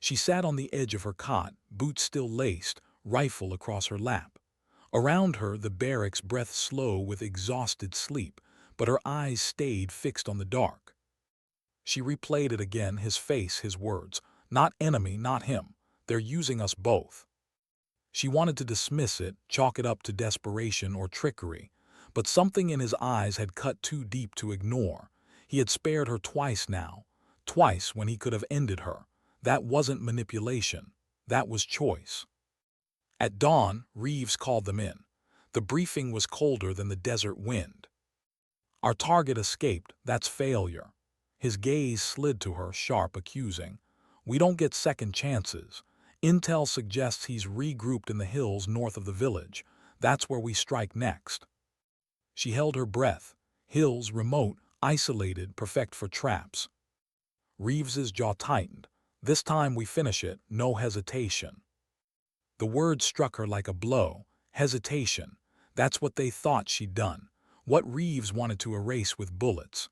She sat on the edge of her cot, boots still laced, rifle across her lap. Around her, the barracks breath slow with exhausted sleep, but her eyes stayed fixed on the dark. She replayed it again, his face, his words. Not enemy, not him. They're using us both. She wanted to dismiss it, chalk it up to desperation or trickery, but something in his eyes had cut too deep to ignore. He had spared her twice now, twice when he could have ended her. That wasn't manipulation. That was choice. At dawn, Reeves called them in. The briefing was colder than the desert wind. Our target escaped, that's failure. His gaze slid to her, sharp, accusing. We don't get second chances. Intel suggests he's regrouped in the hills north of the village. That's where we strike next. She held her breath. Hills, remote, isolated, perfect for traps. Reeves's jaw tightened. This time we finish it, no hesitation. The word struck her like a blow. Hesitation. That's what they thought she'd done. What Reeves wanted to erase with bullets.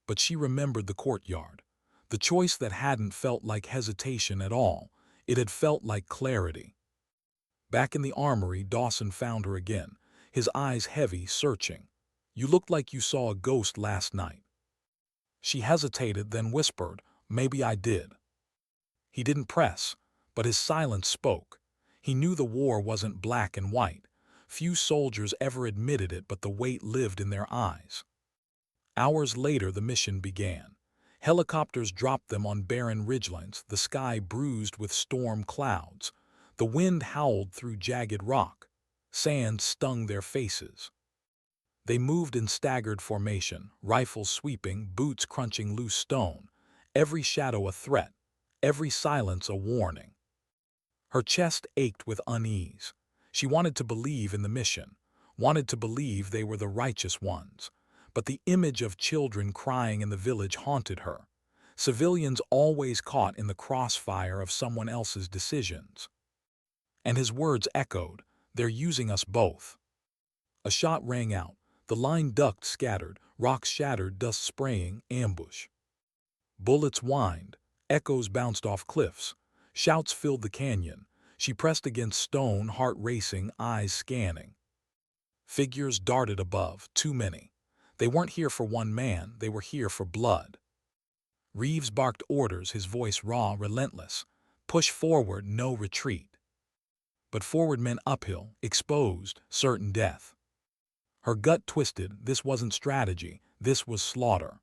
But she remembered the courtyard. The choice that hadn't felt like hesitation at all. It had felt like clarity. Back in the armory, Dawson found her again, his eyes heavy, searching. You looked like you saw a ghost last night. She hesitated, then whispered, maybe I did. He didn't press, but his silence spoke. He knew the war wasn't black and white. Few soldiers ever admitted it, but the weight lived in their eyes. Hours later, the mission began. Helicopters dropped them on barren ridgelines, the sky bruised with storm clouds. The wind howled through jagged rock. Sand stung their faces. They moved in staggered formation, rifles sweeping, boots crunching loose stone. Every shadow a threat, every silence a warning. Her chest ached with unease. She wanted to believe in the mission, wanted to believe they were the righteous ones. But the image of children crying in the village haunted her. Civilians always caught in the crossfire of someone else's decisions. And his words echoed, they're using us both. A shot rang out. The line ducked, scattered, rocks shattered, dust spraying, ambush. Bullets whined, echoes bounced off cliffs. Shouts filled the canyon. She pressed against stone, heart racing, eyes scanning. Figures darted above, too many. They weren't here for one man, they were here for blood. Reeves barked orders, his voice raw, relentless. Push forward, no retreat. But forward meant uphill, exposed, certain death. Her gut twisted, this wasn't strategy, this was slaughter.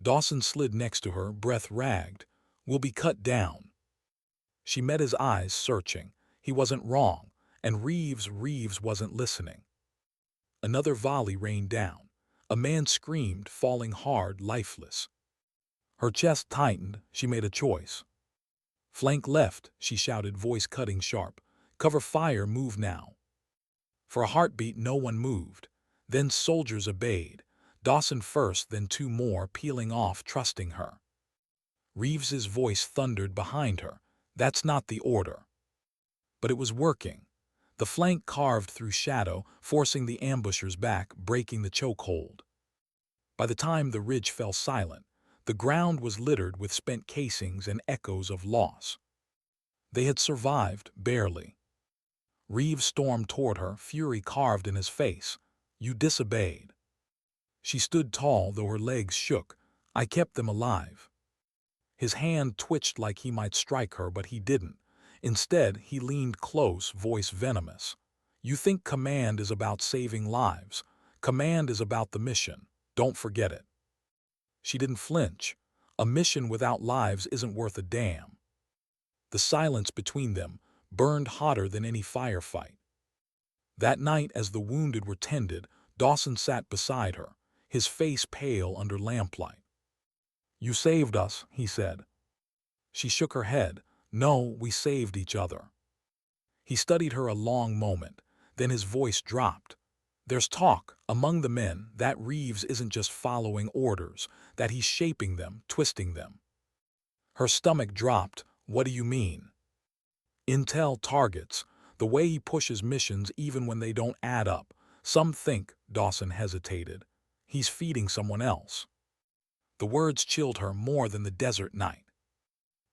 Dawson slid next to her, breath ragged. We'll be cut down. She met his eyes, searching. He wasn't wrong, and Reeves wasn't listening. Another volley rained down. A man screamed, falling hard, lifeless. Her chest tightened, she made a choice. Flank left, she shouted, voice cutting sharp. Cover fire, move now. For a heartbeat, no one moved. Then soldiers obeyed. Dawson first, then two more, peeling off, trusting her. Reeves's voice thundered behind her. That's not the order. But it was working. The flank carved through shadow, forcing the ambushers back, breaking the chokehold. By the time the ridge fell silent, the ground was littered with spent casings and echoes of loss. They had survived, barely. Reeves stormed toward her, fury carved in his face. You disobeyed. She stood tall, though her legs shook. I kept them alive. His hand twitched like he might strike her, but he didn't. Instead, he leaned close, voice venomous. You think command is about saving lives. Command is about the mission. Don't forget it. She didn't flinch. A mission without lives isn't worth a damn. The silence between them burned hotter than any firefight. That night, as the wounded were tended, Dawson sat beside her, his face pale under lamplight. You saved us, he said. She shook her head. No, we saved each other. He studied her a long moment, then his voice dropped. There's talk, among the men, that Reeves isn't just following orders, that he's shaping them, twisting them. Her stomach dropped. What do you mean? Intel targets, the way he pushes missions even when they don't add up. Some think, Dawson hesitated, he's feeding someone else. The words chilled her more than the desert night.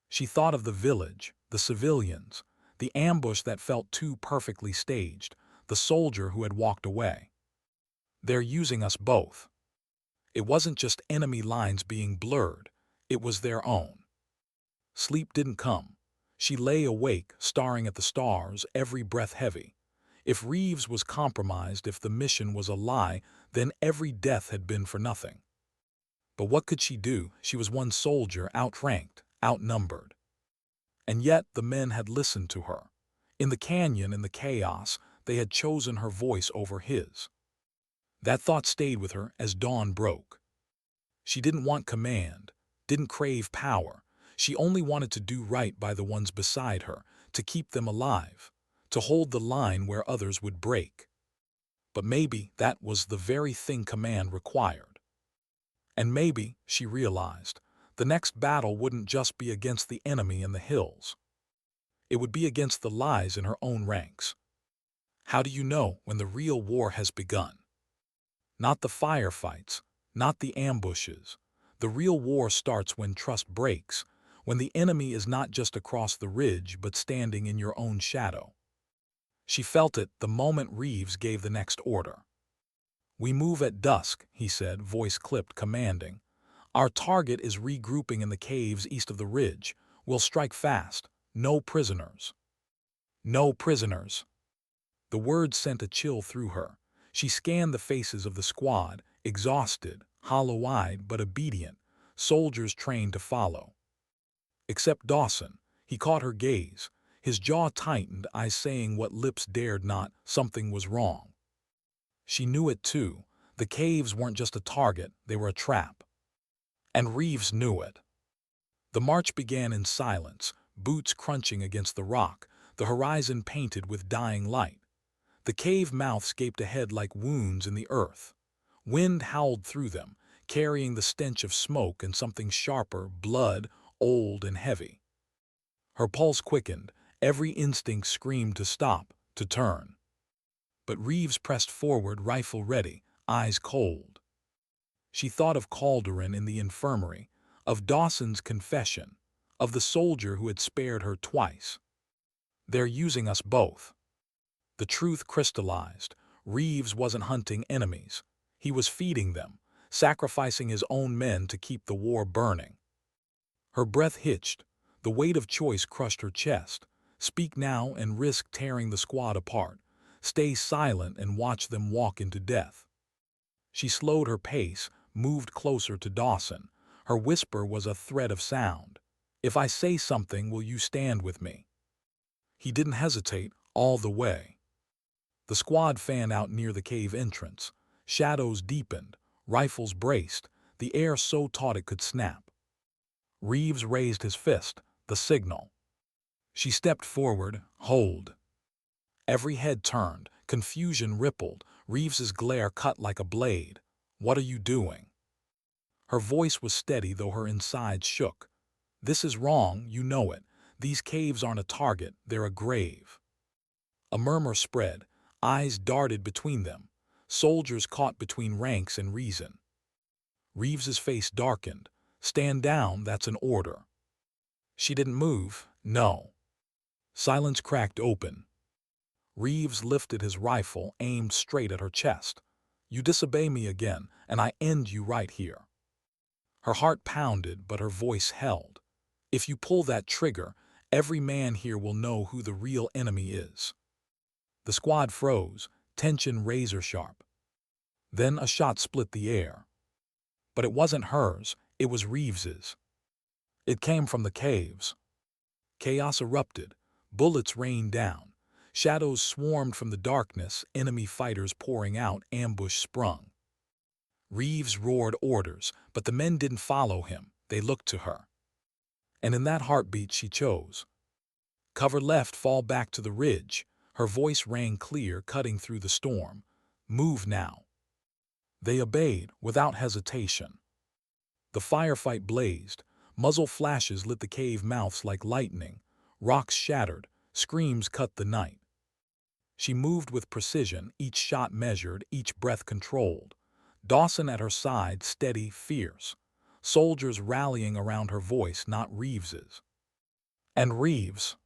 She thought of the village, the civilians, the ambush that felt too perfectly staged, the soldier who had walked away. They're using us both. It wasn't just enemy lines being blurred, it was their own. Sleep didn't come. She lay awake, staring at the stars, every breath heavy. If Reeves was compromised, if the mission was a lie, then every death had been for nothing. But what could she do? She was one soldier, outranked, outnumbered. And yet the men had listened to her. In the canyon, in the chaos, they had chosen her voice over his. That thought stayed with her as dawn broke. She didn't want command, didn't crave power. She only wanted to do right by the ones beside her, to keep them alive, to hold the line where others would break. But maybe that was the very thing command required. And maybe, she realized, the next battle wouldn't just be against the enemy in the hills. It would be against the lies in her own ranks. How do you know when the real war has begun? Not the firefights, not the ambushes. The real war starts when trust breaks, when the enemy is not just across the ridge but standing in your own shadow. She felt it the moment Reeves gave the next order. "We move at dusk," he said, voice clipped, commanding. "Our target is regrouping in the caves east of the ridge. We'll strike fast. No prisoners." No prisoners. The words sent a chill through her. She scanned the faces of the squad, exhausted, hollow-eyed but obedient, soldiers trained to follow. Except Dawson. He caught her gaze. His jaw tightened, eyes saying what lips dared not. Something was wrong. She knew it too. The caves weren't just a target, they were a trap. And Reeves knew it. The march began in silence, boots crunching against the rock, the horizon painted with dying light. The cave mouths gaped ahead like wounds in the earth. Wind howled through them, carrying the stench of smoke and something sharper, blood, old and heavy. Her pulse quickened, every instinct screamed to stop, to turn. But Reeves pressed forward, rifle ready, eyes cold. She thought of Calderon in the infirmary, of Dawson's confession, of the soldier who had spared her twice. "They're using us both." The truth crystallized. Reeves wasn't hunting enemies. He was feeding them, sacrificing his own men to keep the war burning. Her breath hitched. The weight of choice crushed her chest. Speak now and risk tearing the squad apart. Stay silent and watch them walk into death. She slowed her pace, moved closer to Dawson. Her whisper was a thread of sound. "If I say something, will you stand with me?" He didn't hesitate, all the way. The squad fanned out near the cave entrance. Shadows deepened, rifles braced, the air so taut it could snap. Reeves raised his fist, the signal. She stepped forward, hold. Every head turned, confusion rippled, Reeves's glare cut like a blade. "What are you doing?" Her voice was steady though her insides shook. "This is wrong, you know it. These caves aren't a target, they're a grave." A murmur spread, eyes darted between them, soldiers caught between ranks and reason. Reeves's face darkened. "Stand down, that's an order." She didn't move, no. Silence cracked open. Reeves lifted his rifle, aimed straight at her chest. "You disobey me again, and I end you right here." Her heart pounded, but her voice held. "If you pull that trigger, every man here will know who the real enemy is." The squad froze, tension razor-sharp. Then a shot split the air. But it wasn't hers, it was Reeves's. It came from the caves. Chaos erupted, bullets rained down, shadows swarmed from the darkness, enemy fighters pouring out, ambush sprung. Reeves roared orders, but the men didn't follow him, they looked to her. And in that heartbeat she chose. "Cover left, fall back to the ridge." Her voice rang clear, cutting through the storm. "Move now." They obeyed, without hesitation. The firefight blazed. Muzzle flashes lit the cave mouths like lightning. Rocks shattered. Screams cut the night. She moved with precision, each shot measured, each breath controlled. Dawson at her side, steady, fierce. Soldiers rallying around her voice, not Reeves's. And Reeves.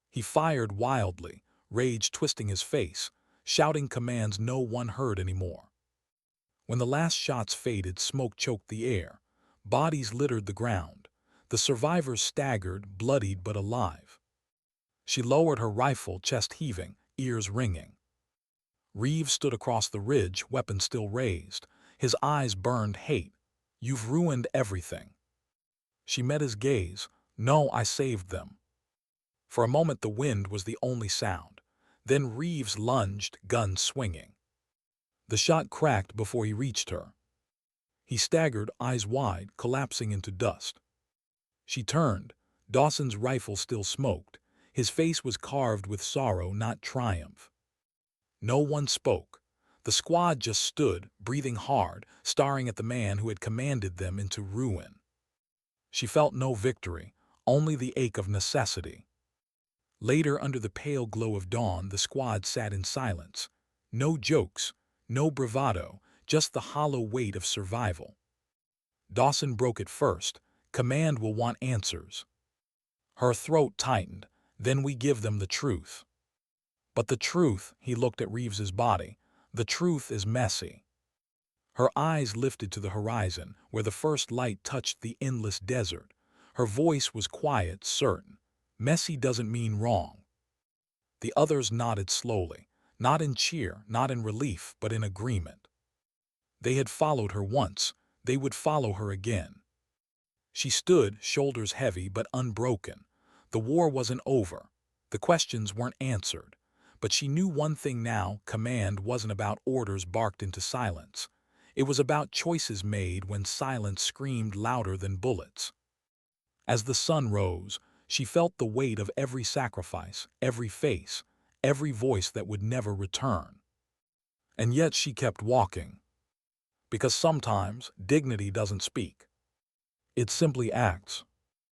He fired wildly, rage twisting his face, shouting commands no one heard anymore. When the last shots faded, smoke choked the air. Bodies littered the ground. The survivors staggered, bloodied but alive. She lowered her rifle, chest heaving, ears ringing. Reeves stood across the ridge, weapon still raised. His eyes burned hate. "You've ruined everything." She met his gaze. "No, I saved them." For a moment the wind was the only sound. Then Reeves lunged, gun swinging. The shot cracked before he reached her. He staggered, eyes wide, collapsing into dust. She turned. Dawson's rifle still smoked. His face was carved with sorrow, not triumph. No one spoke. The squad just stood, breathing hard, staring at the man who had commanded them into ruin. She felt no victory, only the ache of necessity. Later, under the pale glow of dawn, the squad sat in silence. No jokes, no bravado, just the hollow weight of survival. Dawson broke it first. "Command will want answers." Her throat tightened. "Then we give them the truth." "But the truth," he looked at Reeves's body, "the truth is messy." Her eyes lifted to the horizon, where the first light touched the endless desert. Her voice was quiet, certain. "Messy doesn't mean wrong." The others nodded slowly, not in cheer, not in relief, but in agreement. They had followed her once. They would follow her again. She stood, shoulders heavy but unbroken. The war wasn't over. The questions weren't answered. But she knew one thing now: command wasn't about orders barked into silence. It was about choices made when silence screamed louder than bullets. As the sun rose, she felt the weight of every sacrifice, every face, every voice that would never return. And yet she kept walking. Because sometimes dignity doesn't speak. It simply acts.